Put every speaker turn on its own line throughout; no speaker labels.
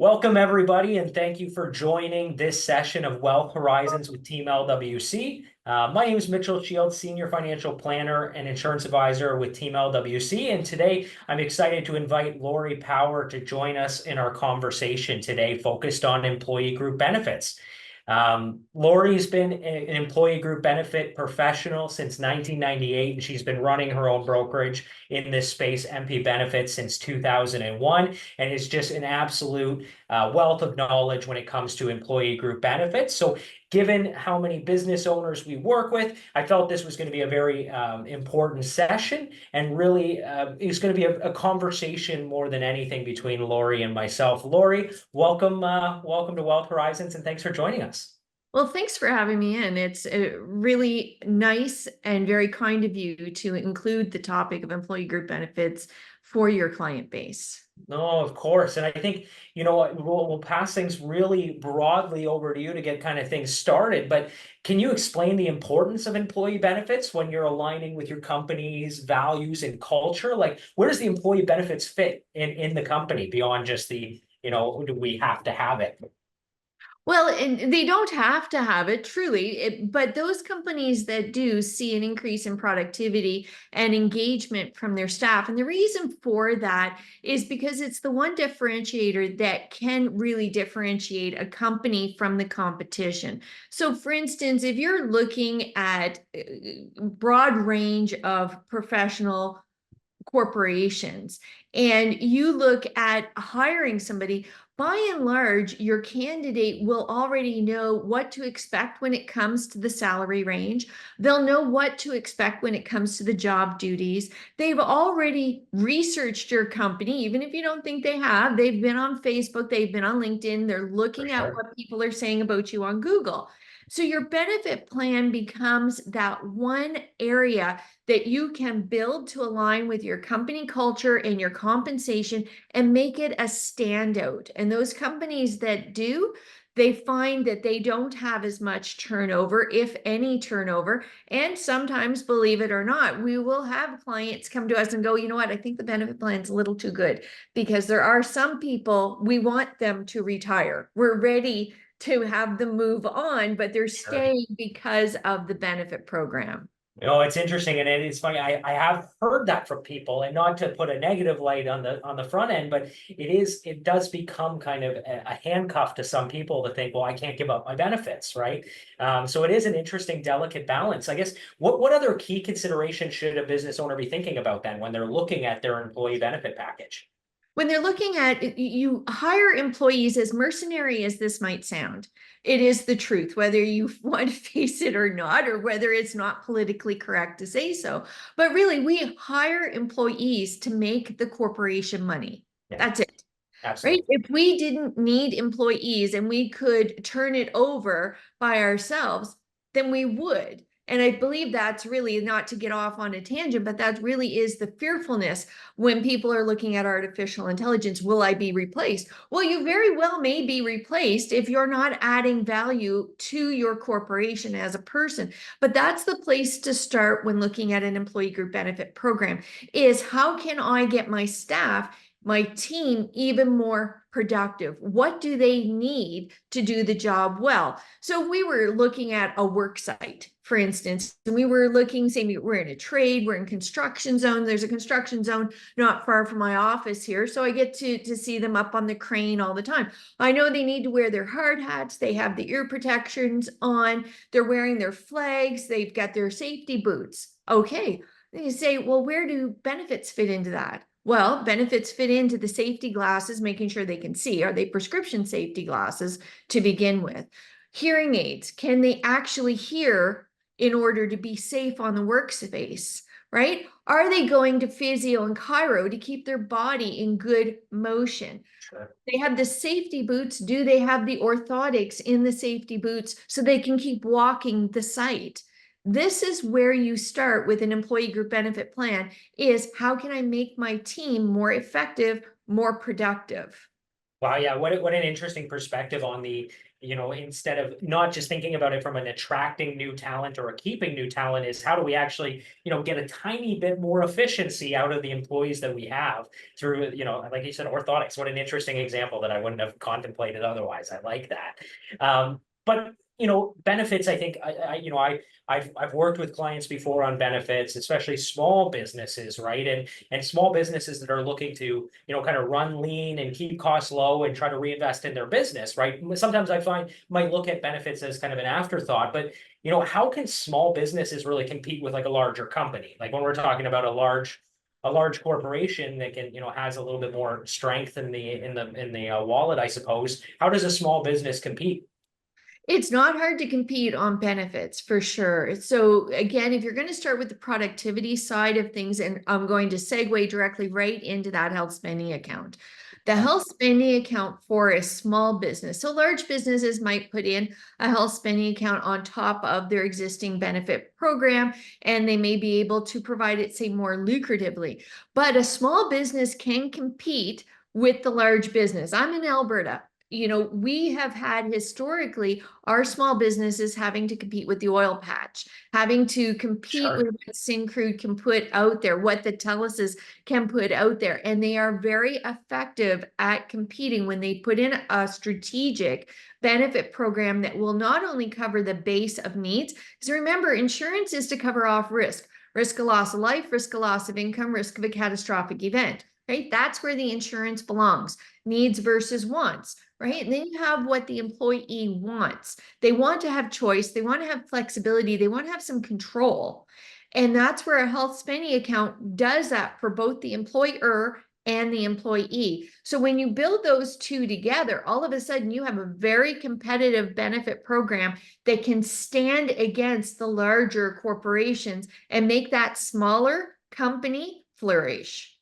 Welcome, everybody, and thank you for joining this session of Wealth Horizons with Team LWC. My name is Mitchell Shields, Senior Financial Planner and Insurance Advisor with Team LWC. And today I'm excited to invite Lori Power to join us in our conversation today, focused on employee group benefits. Lori's been an employee group benefit professional since 1998, and she's been running her own brokerage in this space, MP Benefits, since 2001, and is just an absolute wealth of knowledge when it comes to employee group benefits. So given how many business owners we work with, I felt this was going to be a very important session, and really it's going to be a conversation more than anything between Lori and myself. Lori, welcome to Wealth Horizons, and thanks for joining us.
Well, thanks for having me in. It's really nice and very kind of you to include the topic of employee group benefits for your client base.
No, of course. And I think, we'll pass things really broadly over to you to get kind of things started. But can you explain the importance of employee benefits when you're aligning with your company's values and culture? Like, where does the employee benefits fit in the company beyond just the, do we have to have it?
Well, and they don't have to have it, truly, but those companies that do see an increase in productivity and engagement from their staff. And the reason for that is because it's the one differentiator that can really differentiate a company from the competition. So for instance, if you're looking at a broad range of professional corporations and you look at hiring somebody, by and large, your candidate will already know what to expect when it comes to the salary range. They'll know what to expect when it comes to the job duties. They've already researched your company, even if you don't think they have. They've been on Facebook, they've been on LinkedIn, they're looking at what people are saying about you on Google. So your benefit plan becomes that one area that you can build to align with your company culture and your compensation and make it a standout. And those companies that do, they find that they don't have as much turnover, if any turnover. And sometimes, believe it or not, we will have clients come to us and go, you know what, I think the benefit plan's a little too good, because there are some people, we want them to retire. We're ready to have them move on, but they're staying because of the benefit program.
It's interesting, and it's funny. I have heard that from people, and not to put a negative light on the front end, but it does become kind of a handcuff to some people to think, well, I can't give up my benefits, right? So it is an interesting, delicate balance. I guess what other key considerations should a business owner be thinking about then when they're looking at their employee benefit package?
When they're looking at, you hire employees, as mercenary as this might sound, it is the truth, whether you want to face it or not, or whether it's not politically correct to say so. But really, we hire employees to make the corporation money.
Yeah,
That's it. Right?
absolutely.
If we didn't need employees and we could turn it over by ourselves, then we would. And I believe that's really, not to get off on a tangent, but that really is the fearfulness when people are looking at artificial intelligence. Will I be replaced? Well, you very well may be replaced if you're not adding value to your corporation as a person. But that's the place to start when looking at an employee group benefit program, is how can I get my staff, my team, even more productive? What do they need to do the job well? So we were looking at a work site, for instance, and we were looking, saying we're in a trade, we're in construction zone. There's a construction zone not far from my office here. So I get to see them up on the crane all the time. I know they need to wear their hard hats. They have the ear protections on. They're wearing their flags. They've got their safety boots. Okay. Then you say, well, where do benefits fit into that? Well, benefits fit into the safety glasses, making sure they can see. Are they prescription safety glasses to begin with? Hearing aids, can they actually hear in order to be safe on the workspace, right? Are they going to physio and chiro to keep their body in good motion?
Sure.
They have the safety boots. Do they have the orthotics in the safety boots so they can keep walking the site? This is where you start with an employee group benefit plan, is how can I make my team more effective, more productive?
Wow, yeah, what an interesting perspective on the, instead of not just thinking about it from an attracting new talent or a keeping new talent, is how do we actually, get a tiny bit more efficiency out of the employees that we have through, like you said, orthotics. What an interesting example that I wouldn't have contemplated otherwise. I like that. But benefits, I think I've worked with clients before on benefits, especially small businesses, right? And small businesses that are looking to, kind of run lean and keep costs low and try to reinvest in their business, right? Sometimes I find might look at benefits as kind of an afterthought, but how can small businesses really compete with like a larger company? Like when we're talking about a large corporation that can, has a little bit more strength in the wallet, I suppose. How does a small business compete?
It's not hard to compete on benefits for sure. So again, if you're going to start with the productivity side of things, and I'm going to segue directly right into that health spending account. The health spending account for a small business. So large businesses might put in a health spending account on top of their existing benefit program, and they may be able to provide it, say, more lucratively. But a small business can compete with the large business. I'm in Alberta. We have had historically our small businesses having to compete with the oil patch, having to compete
Sure.
with what Syncrude can put out there, what the Telesis can put out there. And they are very effective at competing when they put in a strategic benefit program that will not only cover the base of needs, because remember, insurance is to cover off risk of loss of life, risk of loss of income, risk of a catastrophic event. Right? That's where the insurance belongs, needs versus wants, right? And then you have what the employee wants. They want to have choice, they want to have flexibility, they want to have some control. And that's where a health spending account does that for both the employer and the employee. So when you build those two together, all of a sudden you have a very competitive benefit program that can stand against the larger corporations and make that smaller company flourish.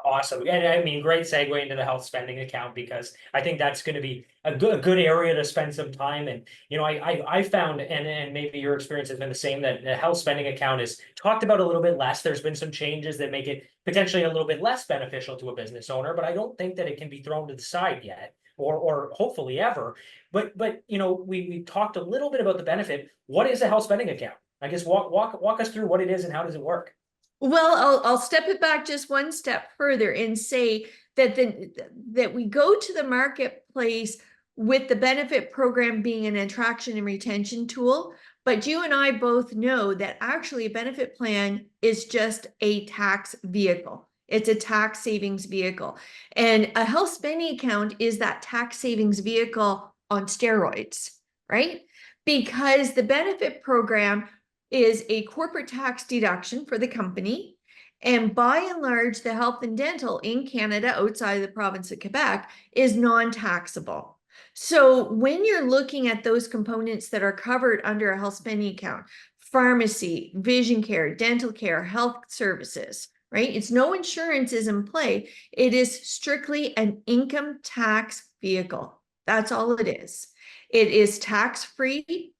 Awesome. And I mean, great segue into the health spending account because I think that's going to be a good area to spend some time. And, I found, and maybe your experience has been the same, that the health spending account is talked about a little bit less. There's been some changes that make it potentially a little bit less beneficial to a business owner, but I don't think that it can be thrown to the side yet, or hopefully ever. But we talked a little bit about the benefit. What is a health spending account? I guess walk us through what it is and how does it work?
Well, I'll step it back just one step further and say that we go to the marketplace with the benefit program being an attraction and retention tool. But you and I both know that actually a benefit plan is just a tax vehicle. It's a tax savings vehicle. And a health spending account is that tax savings vehicle on steroids, right? Because the benefit program is a corporate tax deduction for the company. And by and large, the health and dental in Canada, outside of the province of Quebec, is non-taxable. So when you're looking at those components that are covered under a health spending account, pharmacy, vision care, dental care, health services, right? It's no insurance is in play. It is strictly an income tax vehicle. That's all it is. It is tax-free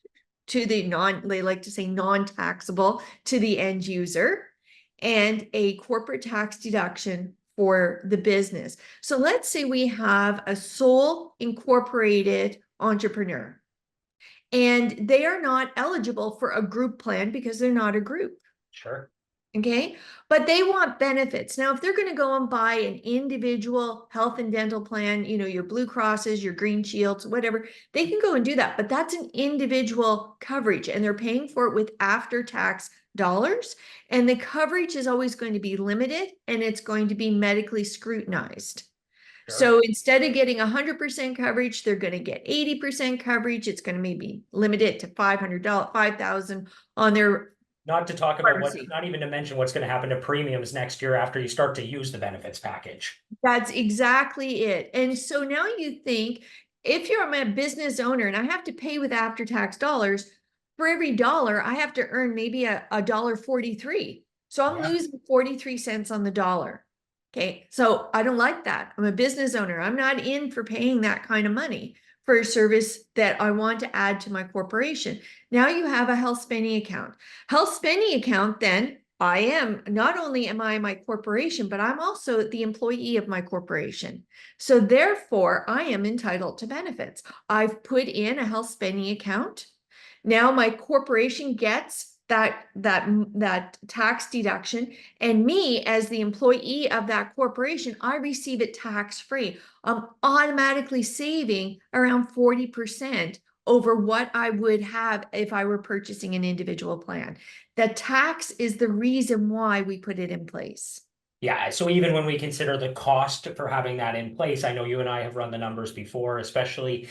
to the they like to say non-taxable to the end user, and a corporate tax deduction for the business. So let's say we have a sole incorporated entrepreneur and they are not eligible for a group plan because they're not a group.
Sure.
Okay, but they want benefits. Now, if they're going to go and buy an individual health and dental plan, your Blue Crosses, your Green Shields, whatever, they can go and do that. But that's an individual coverage and they're paying for it with after-tax dollars. And the coverage is always going to be limited and it's going to be medically scrutinized.
Sure.
So instead of getting 100% coverage, they're going to get 80% coverage. It's going to maybe limit it to $500, $5,000 on their
Not to talk about
pharmacy.
not even to mention what's going to happen to premiums next year after you start to use the benefits package.
That's exactly it. And so now you think, if you're a business owner and I have to pay with after-tax dollars, for every dollar, I have to earn maybe a dollar 43. So I'm
Yeah,
losing 43 cents on the dollar. Okay, so I don't like that. I'm a business owner. I'm not in for paying that kind of money for a service that I want to add to my corporation. Now you have a health spending account. Health spending account then not only am I my corporation, but I'm also the employee of my corporation. So therefore, I am entitled to benefits. I've put in a health spending account. Now my corporation gets that tax deduction, and me as the employee of that corporation, I receive it tax free. I'm automatically saving around 40% over what I would have if I were purchasing an individual plan. The tax is the reason why we put it in place.
Yeah, so even when we consider the cost for having that in place, I know you and I have run the numbers before, especially,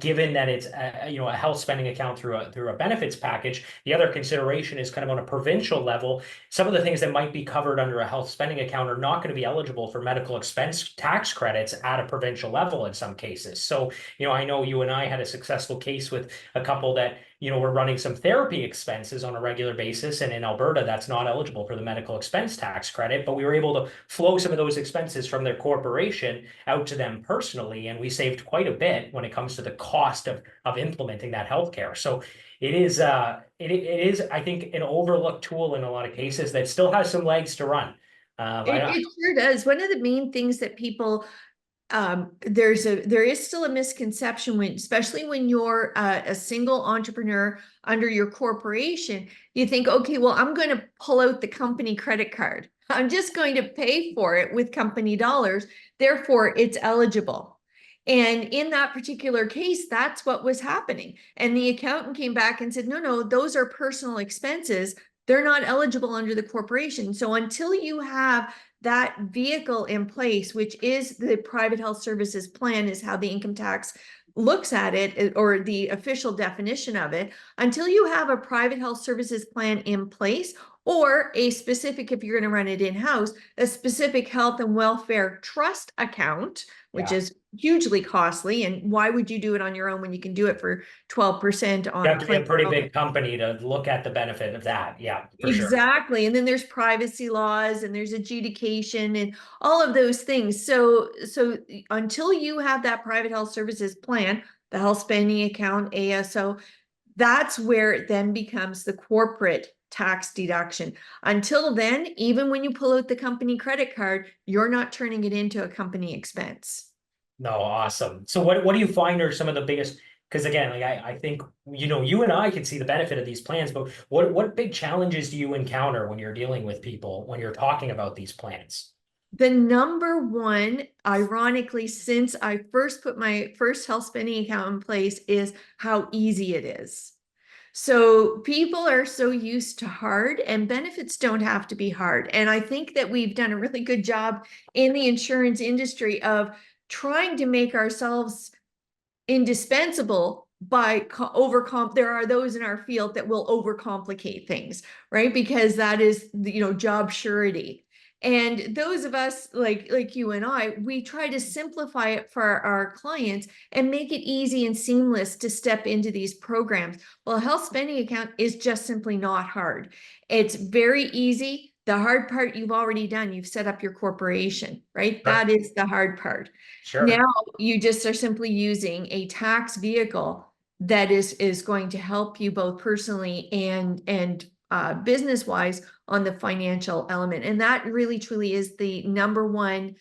given that it's a health spending account through a benefits package. The other consideration is kind of on a provincial level, some of the things that might be covered under a health spending account are not going to be eligible for medical expense tax credits at a provincial level in some cases. So, I know you and I had a successful case with a couple that we're running some therapy expenses on a regular basis. And in Alberta, that's not eligible for the medical expense tax credit, but we were able to flow some of those expenses from their corporation out to them personally. And we saved quite a bit when it comes to the cost of implementing that healthcare. So it is, it is, I think, an overlooked tool in a lot of cases that still has some legs to run.
It sure does. One of the main things that people there is still a misconception when, especially when you're a single entrepreneur under your corporation, you think, okay, well, I'm going to pull out the company credit card. I'm just going to pay for it with company dollars. Therefore, it's eligible. And in that particular case, that's what was happening. And the accountant came back and said, no, no, those are personal expenses. They're not eligible under the corporation. So until you have that vehicle in place, which is the private health services plan, is how the income tax looks at it, or the official definition of it, until you have a private health services plan in place, or a specific, if you're going to run it in-house, a specific health and welfare trust account, which is hugely costly. And why would you do it on your own when you can do it for 12% on
You
a
have to be a
claim?
pretty big company to look at the benefit of that. Yeah, for sure.
Exactly. And then there's privacy laws and there's adjudication and all of those things. So until you have that private health services plan, the health spending account, ASO, that's where it then becomes the corporate tax deduction. Until then, even when you pull out the company credit card, you're not turning it into a company expense.
No, awesome. So what do you find are some of the biggest, because again, like I think, you and I can see the benefit of these plans, but what big challenges do you encounter when you're dealing with people, when you're talking about these plans?
The number one, ironically, since I first put my first health spending account in place, is how easy it is. So people are so used to hard, and benefits don't have to be hard. And I think that we've done a really good job in the insurance industry of trying to make ourselves indispensable by there are those in our field that will overcomplicate things, right? Because that is, job surety. And those of us like you and I, we try to simplify it for our clients and make it easy and seamless to step into these programs. Well, a health spending account is just simply not hard. It's very easy. The hard part you've already done. You've set up your corporation, right?
Sure.
That is the hard part.
Sure.
Now you just are simply using a tax vehicle that is going to help you both personally and business wise on the financial element. And that really truly is the number one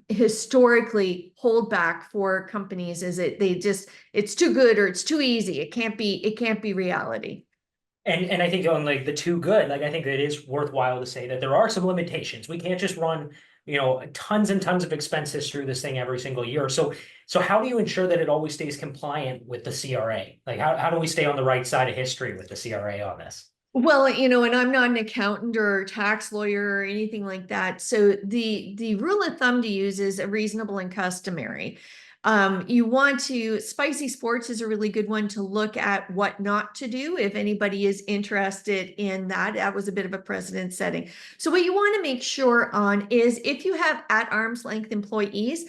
historically hold back for companies, is it's too good or it's too easy. It can't be reality.
And I think on like the too good, like I think it is worthwhile to say that there are some limitations. We can't just run, tons and tons of expenses through this thing every single year. So how do you ensure that it always stays compliant with the CRA? Like how do we stay on the right side of history with the CRA on this?
Well, and I'm not an accountant or tax lawyer or anything like that. So the rule of thumb to use is a reasonable and customary. Spicy Sports is a really good one to look at what not to do if anybody is interested in that. That was a bit of a precedent setting. So what you want to make sure on is if you have at arm's length employees,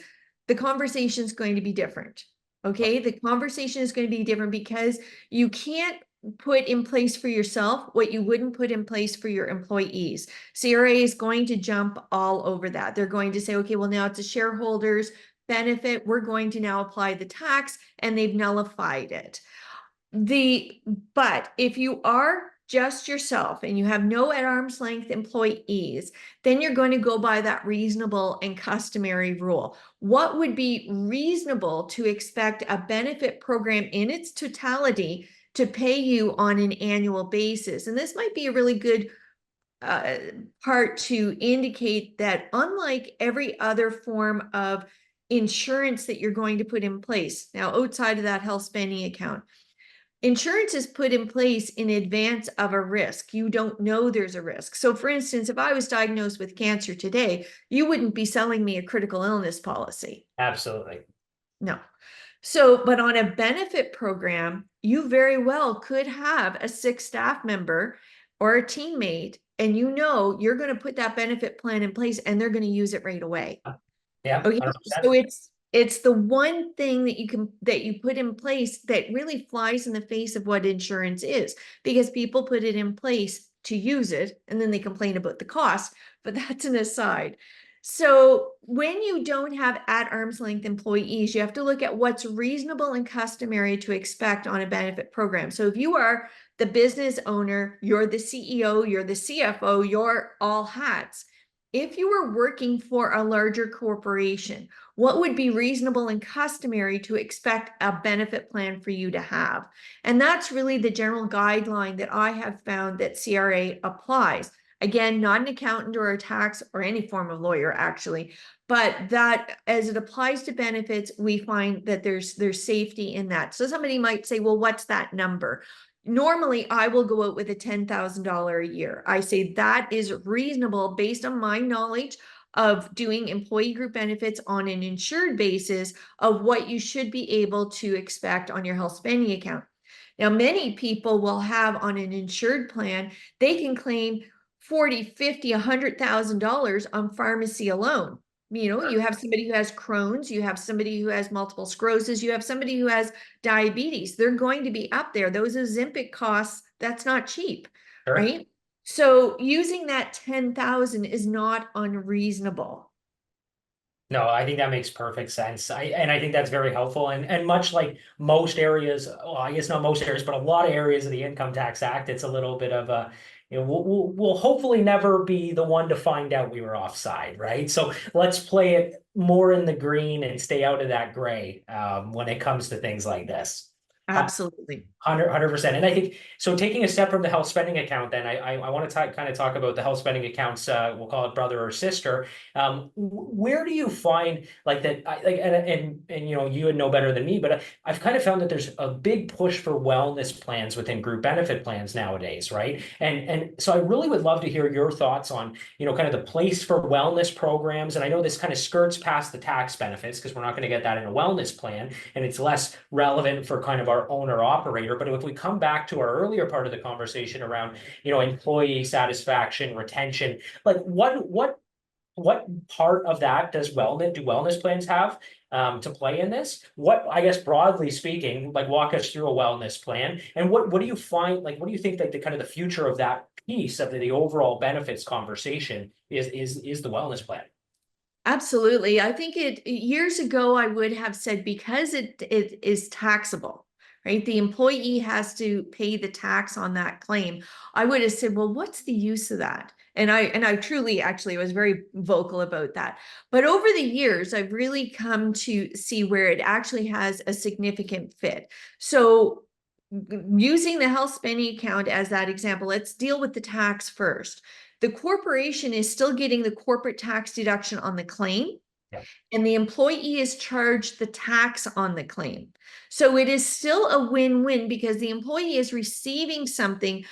the conversation is going to be different. Okay, the conversation is going to be different because you can't put in place for yourself what you wouldn't put in place for your employees. CRA is going to jump all over that. They're going to say, okay, well, now it's a shareholders benefit. We're going to now apply the tax, and they've nullified it. But if you are just yourself and you have no at arm's length employees, then you're going to go by that reasonable and customary rule. What would be reasonable to expect a benefit program in its totality to pay you on an annual basis? And this might be a really good part to indicate that unlike every other form of insurance that you're going to put in place, now outside of that health spending account, insurance is put in place in advance of a risk. You don't know there's a risk. So for instance, if I was diagnosed with cancer today, you wouldn't be selling me a critical illness policy.
Absolutely.
No. So, but on a benefit program, you very well could have a sick staff member or a teammate, and you know you're going to put that benefit plan in place and they're going to use it right away.
Yeah,
Okay,
100%.
so it's the one thing that you put in place that really flies in the face of what insurance is, because people put it in place to use it and then they complain about the cost, but that's an aside. So when you don't have at arm's length employees, you have to look at what's reasonable and customary to expect on a benefit program. So if you are the business owner, you're the CEO, you're the CFO, you're all hats. If you were working for a larger corporation, what would be reasonable and customary to expect a benefit plan for you to have? And that's really the general guideline that I have found that CRA applies. Again, not an accountant or a tax or any form of lawyer, actually, but that as it applies to benefits, we find that there's safety in that. So somebody might say, well, what's that number? Normally, I will go out with a $10,000 a year. I say that is reasonable based on my knowledge of doing employee group benefits on an insured basis of what you should be able to expect on your health spending account. Now, many people will have on an insured plan, they can claim 40, 50, $100,000 on pharmacy alone. You know, you have somebody who has Crohn's, you have somebody who has multiple sclerosis, you have somebody who has diabetes. They're going to be up there. Those Ozempic costs, that's not cheap,
Sure.
right? So using that 10,000 is not unreasonable.
No, I think that makes perfect sense. I think that's very helpful. And much like most areas, well, I guess not most areas, but a lot of areas of the Income Tax Act, it's a little bit of a, we'll hopefully never be the one to find out we were offside, right? So let's play it more in the green and stay out of that gray when it comes to things like this.
Absolutely.
100%. And I think, so taking a step from the health spending account, then I want to kind of talk about the health spending accounts, we'll call it brother or sister. Where do you find like that, and you would know better than me, but I've kind of found that there's a big push for wellness plans within group benefit plans nowadays, right? And so I really would love to hear your thoughts on, kind of the place for wellness programs. And I know this kind of skirts past the tax benefits because we're not going to get that in a wellness plan, and it's less relevant for kind of our owner operator. But if we come back to our earlier part of the conversation around, employee satisfaction, retention, like what part of that do wellness plans have to play in this? What, I guess, broadly speaking, like walk us through a wellness plan, and what do you find, like, what do you think like the kind of the future of that piece of the overall benefits conversation is the wellness plan?
Absolutely. I think years ago, I would have said because it is taxable, right? The employee has to pay the tax on that claim. I would have said, well, what's the use of that? And I truly actually was very vocal about that. But over the years, I've really come to see where it actually has a significant fit. So using the health spending account as that example, let's deal with the tax first. The corporation is still getting the corporate tax deduction on the claim,
Yeah.
and the employee is charged the tax on the claim. So it is still a win-win because the employee is receiving something,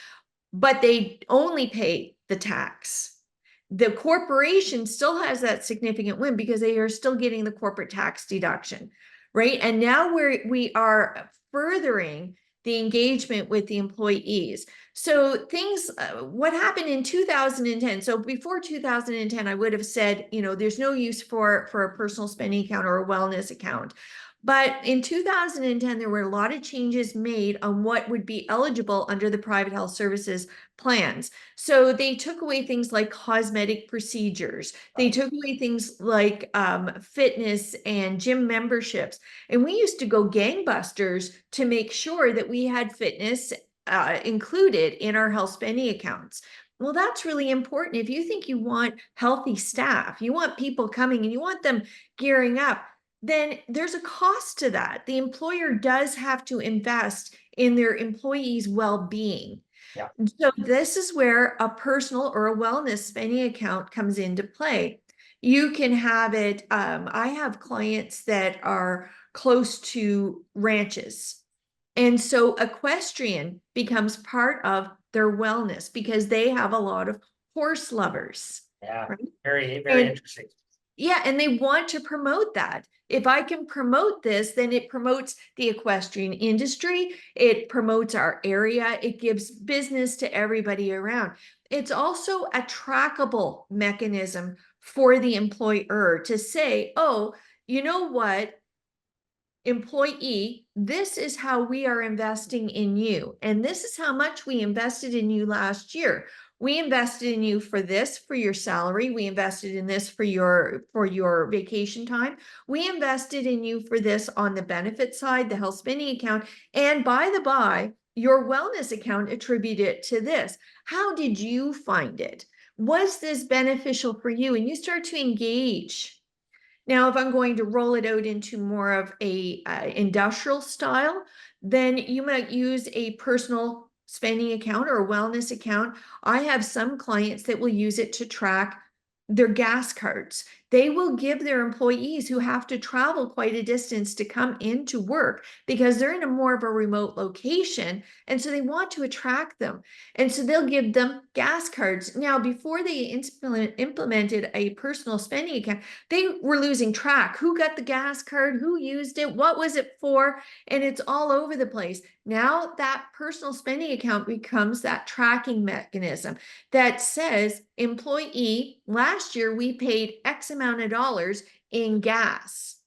but they only pay the tax. The corporation still has that significant win because they are still getting the corporate tax deduction, right? And now we are furthering the engagement with the employees. So things, what happened in 2010, so before 2010, I would have said, there's no use for a personal spending account or a wellness account. But in 2010, there were a lot of changes made on what would be eligible under the private health services plans. So they took away things like cosmetic procedures. They took away things like fitness and gym memberships. And we used to go gangbusters to make sure that we had fitness included in our health spending accounts. Well, that's really important. If you think you want healthy staff, you want people coming and you want them gearing up, then there's a cost to that. The employer does have to invest in their employees' well-being.
Yeah.
So this is where a personal or a wellness spending account comes into play. You can have it. I have clients that are close to ranches. And so equestrian becomes part of their wellness because they have a lot of horse lovers,
Yeah.
right?
Very, very
And
interesting.
yeah, and they want to promote that. If I can promote this, then it promotes the equestrian industry, it promotes our area, it gives business to everybody around. It's also a trackable mechanism for the employer to say, oh, you know what, employee, this is how we are investing in you. And this is how much we invested in you last year. We invested in you for this, for your salary. We invested in this for your vacation time. We invested in you for this on the benefit side, the health spending account. And by the by, your wellness account attributed to this. How did you find it? Was this beneficial for you? And you start to engage. Now, if I'm going to roll it out into more of a industrial style, then you might use a personal spending account or a wellness account. I have some clients that will use it to track their gas cards. They will give their employees who have to travel quite a distance to come into work because they're in a more of a remote location. And so they want to attract them. And so they'll give them gas cards. Now, before they implemented a personal spending account, they were losing track. Who got the gas card? Who used it? What was it for? And it's all over the place. Now that personal spending account becomes that tracking mechanism that says, employee, last year we paid X amount of dollars in gas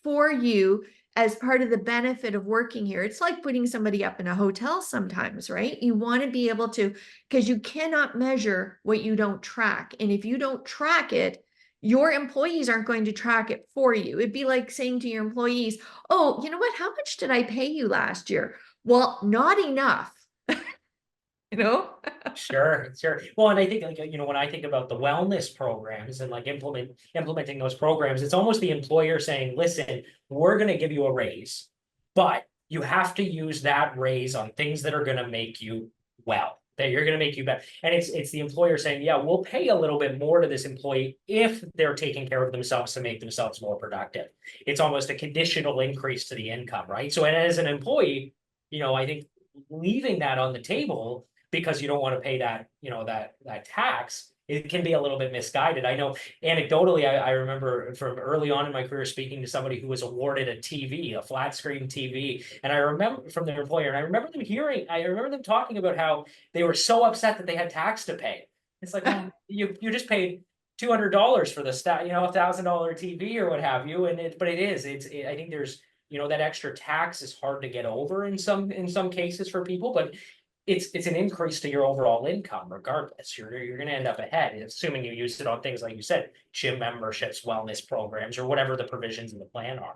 for you as part of the benefit of working here. It's like putting somebody up in a hotel sometimes, right? You want to be able to, because you cannot measure what you don't track. And if you don't track it, your employees aren't going to track it for you. It'd be like saying to your employees, oh, you know what? How much did I pay you last year? Well, not enough, you know?
Sure, sure. Well, and I think like when I think about the wellness programs and like implementing those programs, it's almost the employer saying, listen, we're gonna give you a raise, but you have to use that raise on things that are gonna make you well, that you're gonna make you better. And it's the employer saying, yeah, we'll pay a little bit more to this employee if they're taking care of themselves to make themselves more productive. It's almost a conditional increase to the income, right? So and as an employee, I think leaving that on the table because you don't want to pay that, that tax, it can be a little bit misguided. I know anecdotally, I remember from early on in my career speaking to somebody who was awarded a TV, a flat screen TV. And I remember from their employer, and I remember them talking about how they were so upset that they had tax to pay. It's like, well, you just paid $200 for the $1,000 TV or what have you. But I think there's, that extra tax is hard to get over in some cases for people, but it's an increase to your overall income regardless. You're going to end up ahead, assuming you use it on things like you said, gym memberships, wellness programs, or whatever the provisions in the plan are.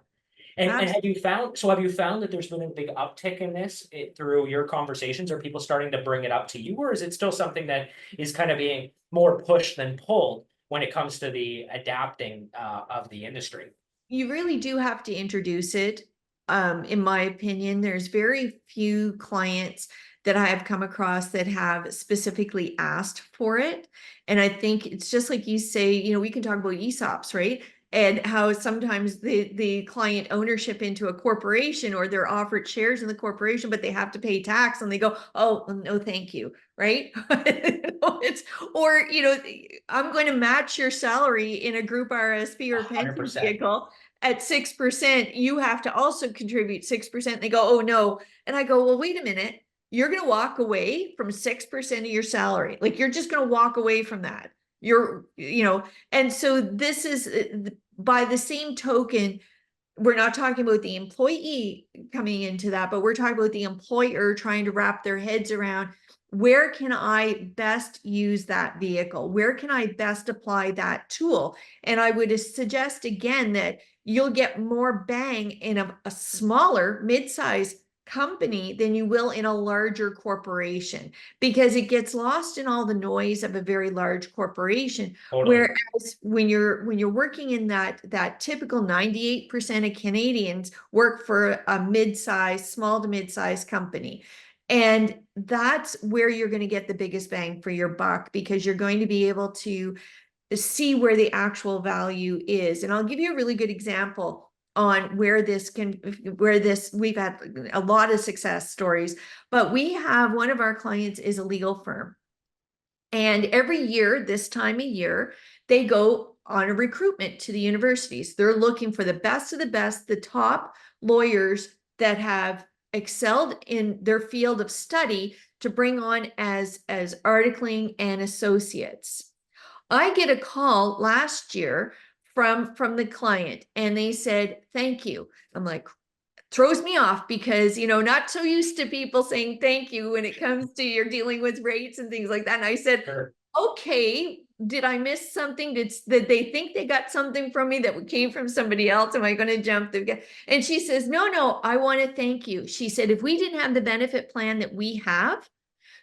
And have you found that there's been a big uptick in this through your conversations? Are people starting to bring it up to you, or is it still something that is kind of being more pushed than pulled when it comes to the adapting of the industry?
You really do have to introduce it. In my opinion, there's very few clients that I have come across that have specifically asked for it. And I think it's just like you say, we can talk about ESOPs, right? And how sometimes the client ownership into a corporation or they're offered shares in the corporation, but they have to pay tax and they go, oh, no, thank you. Right. I'm going to match your salary in a group RSP or pension
100%.
vehicle at 6%. You have to also contribute 6%. They go, oh no. And I go, well, wait a minute. You're going to walk away from 6% of your salary. Like you're just going to walk away from that. And so this is by the same token, we're not talking about the employee coming into that, but we're talking about the employer trying to wrap their heads around, where can I best use that vehicle? Where can I best apply that tool? And I would suggest again that you'll get more bang in a smaller mid-size company than you will in a larger corporation, because it gets lost in all the noise of a very large corporation.
Totally.
Whereas when you're working in that typical 98% of Canadians work for a mid-size, small to mid-size company. And that's where you're going to get the biggest bang for your buck, because you're going to be able to see where the actual value is. And I'll give you a really good example on where we've had a lot of success stories, but we have one of our clients is a legal firm. And every year, this time of year, they go on a recruitment to the universities. They're looking for the best of the best, the top lawyers that have excelled in their field of study to bring on as articling and associates. I get a call last year from the client, and they said, "Thank you." I'm like, throws me off, because not so used to people saying thank you when it comes to you're dealing with rates and things like that. And I said,
Sure.
"Okay, did I miss something? Did they think they got something from me that came from somebody else? Am I going to jump the?" And she says, "No, I want to thank you." She said, "If we didn't have the benefit plan that we have,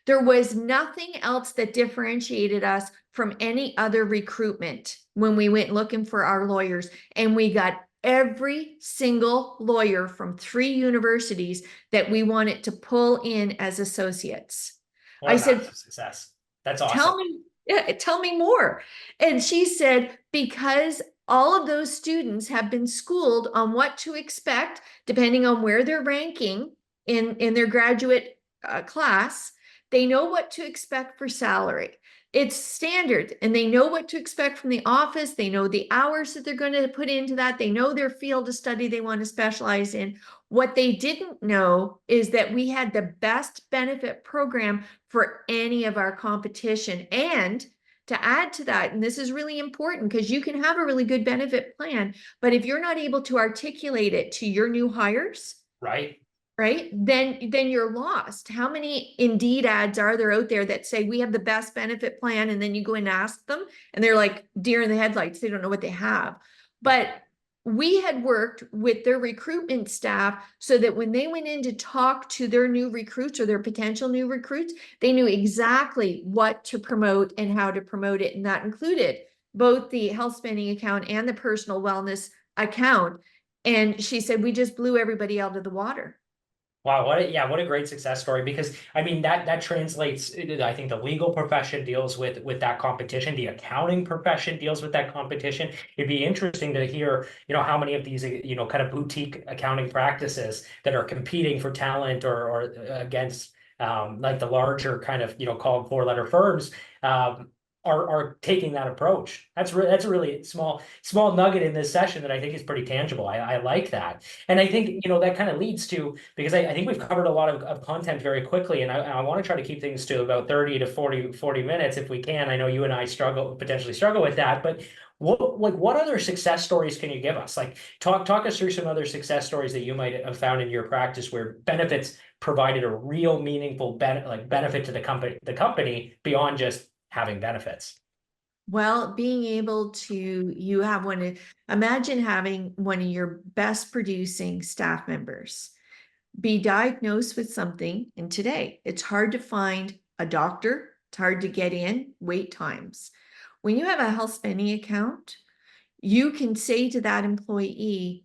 there was nothing else that differentiated us from any other recruitment when we went looking for our lawyers. And we got every single lawyer from 3 universities that we wanted to pull in as associates."
What
I
a
said,
massive success. That's
"Tell
awesome.
me, yeah, tell me more." And she said, "Because all of those students have been schooled on what to expect, depending on where they're ranking in their graduate class, they know what to expect for salary. It's standard, and they know what to expect from the office. They know the hours that they're going to put into that. They know their field of study they want to specialize in. What they didn't know is that we had the best benefit program for any of our competition. And to add to that, and this is really important, because you can have a really good benefit plan, but if you're not able to articulate it to your new hires,
Right?
right, then you're lost. How many Indeed ads are there out there that say we have the best benefit plan, and then you go and ask them and they're like deer in the headlights, they don't know what they have. But we had worked with their recruitment staff so that when they went in to talk to their new recruits or their potential new recruits, they knew exactly what to promote and how to promote it. And that included both the health spending account and the personal wellness account. And she said, we just blew everybody out of the water.
Wow, what a great success story, because I mean that translates. I think the legal profession deals with that competition. The accounting profession deals with that competition. It'd be interesting to hear, how many of these, kind of boutique accounting practices that are competing for talent or against like the larger kind of, called four-letter firms are taking that approach. That's a really small nugget in this session that I think is pretty tangible. I like that. And I think, that kind of leads to, because I think we've covered a lot of content very quickly, and I want to try to keep things to about 30 to 40 minutes if we can. I know you and I potentially struggle with that, but what other success stories can you give us? Like talk us through some other success stories that you might have found in your practice where benefits provided a real meaningful benefit to the company beyond just having benefits.
Well, being able to, imagine having one of your best producing staff members be diagnosed with something. And today it's hard to find a doctor, it's hard to get in, wait times. When you have a health spending account, you can say to that employee,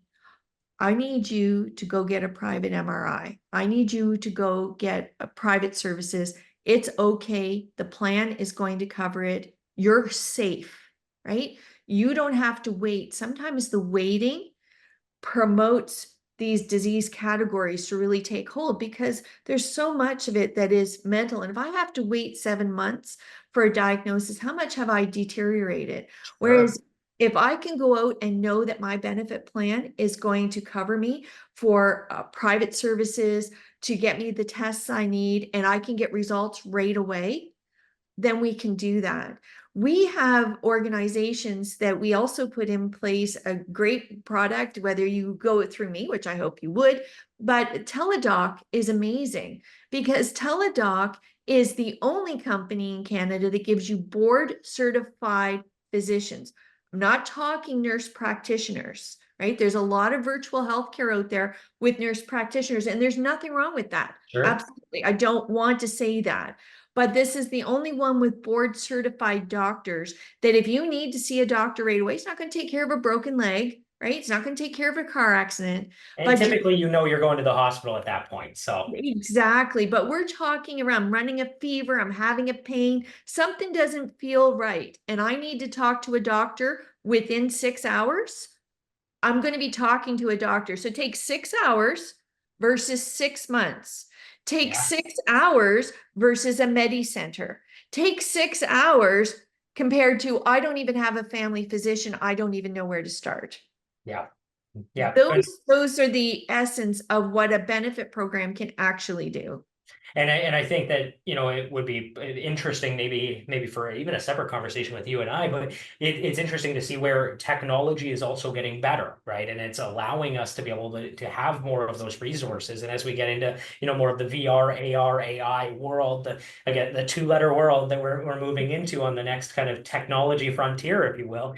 "I need you to go get a private MRI. I need you to go get a private services. It's okay. The plan is going to cover it. You're safe," right? You don't have to wait. Sometimes the waiting promotes these disease categories to really take hold, because there's so much of it that is mental. And if I have to wait 7 months for a diagnosis, how much have I deteriorated?
Sure.
Whereas if I can go out and know that my benefit plan is going to cover me for private services, to get me the tests I need, and I can get results right away, then we can do that. We have organizations that we also put in place a great product, whether you go through me, which I hope you would, but Teladoc is amazing, because Teladoc is the only company in Canada that gives you board certified physicians. I'm not talking nurse practitioners, right? There's a lot of virtual healthcare out there with nurse practitioners, and there's nothing wrong with that.
Sure.
Absolutely. I don't want to say that. But this is the only one with board certified doctors that if you need to see a doctor right away, it's not going to take care of a broken leg, right? It's not going to take care of a car accident.
And
But
typically, you're going to the hospital at that point. So
exactly. But we're talking around running a fever, I'm having a pain, something doesn't feel right, and I need to talk to a doctor within 6 hours. I'm going to be talking to a doctor. So take 6 hours versus 6 months. Take
yeah,
6 hours versus a Medi Center. Take 6 hours compared to I don't even have a family physician. I don't even know where to start.
yeah, yeah.
Those are the essence of what a benefit program can actually do.
And I think that, it would be interesting, maybe for even a separate conversation with you and I, but it's interesting to see where technology is also getting better, right? And it's allowing us to be able to have more of those resources. And as we get into, more of the VR, AR, AI world, again, the two-letter world that we're moving into on the next kind of technology frontier, if you will,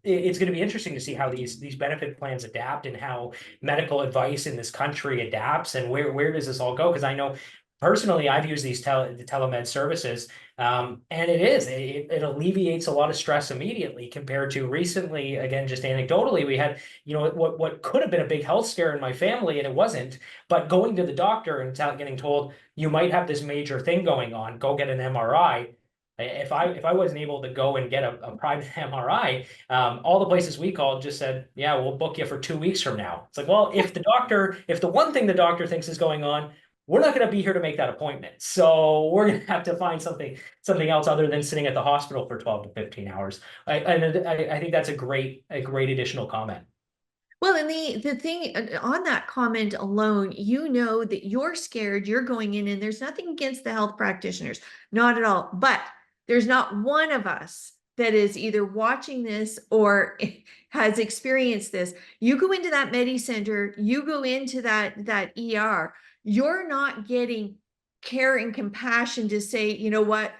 it's going to be interesting to see how these benefit plans adapt and how medical advice in this country adapts, and where does this all go? Because I know personally, I've used these the telemed services, and it alleviates a lot of stress immediately compared to recently. Again, just anecdotally, we had what could have been a big health scare in my family, and it wasn't. But going to the doctor and getting told you might have this major thing going on, go get an MRI. If I wasn't able to go and get a private MRI, all the places we called just said, yeah, we'll book you for 2 weeks from now. It's like, well, if the one thing the doctor thinks is going on, we're not going to be here to make that appointment. So we're going to have to find something else other than sitting at the hospital for 12 to 15 hours. I think that's a great additional comment.
Well, and the thing on that comment alone, you know that you're scared, you're going in, and there's nothing against the health practitioners, not at all. But there's not one of us that is either watching this or has experienced this. You go into that Medi Center, you go into that ER, you're not getting care and compassion to say, you know what,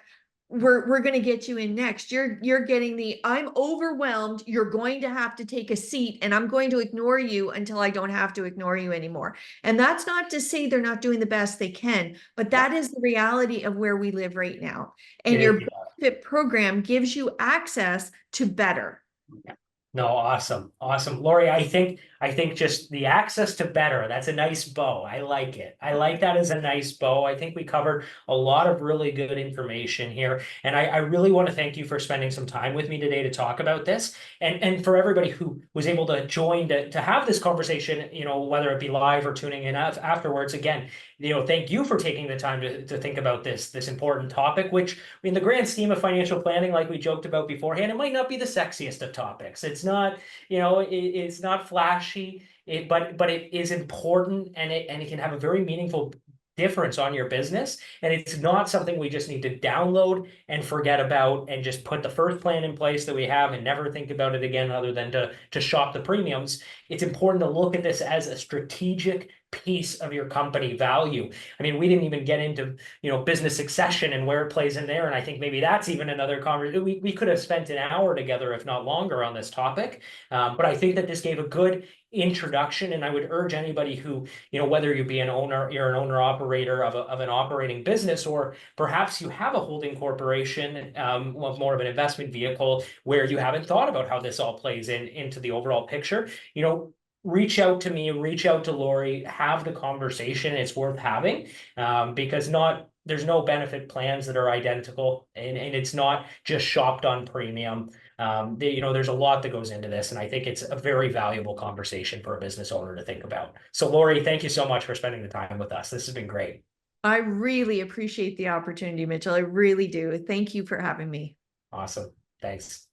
we're going to get you in next. You're getting the I'm overwhelmed, you're going to have to take a seat, and I'm going to ignore you until I don't have to ignore you anymore. And that's not to say they're not doing the best they can, but
Yeah,
that is the reality of where we live right now.
it
And
is.
your benefit program gives you access to better.
No, awesome. Awesome. Lori, I think just the access to better, that's a nice bow. I like it. I like that as a nice bow. I think we covered a lot of really good information here. And I really want to thank you for spending some time with me today to talk about this. And for everybody who was able to join to have this conversation, whether it be live or tuning in afterwards, again, thank you for taking the time to think about this important topic, which in the grand scheme of financial planning, like we joked about beforehand, it might not be the sexiest of topics. It's not, it's not flashy, but it is important, and it can have a very meaningful difference on your business. And it's not something we just need to download and forget about and just put the first plan in place that we have and never think about it again other than to shop the premiums. It's important to look at this as a strategic piece of your company value. I mean, we didn't even get into business succession and where it plays in there, and I think maybe that's even another conversation. We could have spent an hour together, if not longer, on this topic. But I think that this gave a good introduction, and I would urge anybody who, whether you're an owner operator of an operating business, or perhaps you have a holding corporation, more of an investment vehicle where you haven't thought about how this all plays into the overall picture, reach out to me, reach out to Lori, have the conversation. It's worth having, because there's no benefit plans that are identical, and it's not just shopped on premium. There's a lot that goes into this, and I think it's a very valuable conversation for a business owner to think about. So Lori, thank you so much for spending the time with us. This has been great.
I really appreciate the opportunity, Mitchell. I really do. Thank you for having me.
Awesome. Thanks.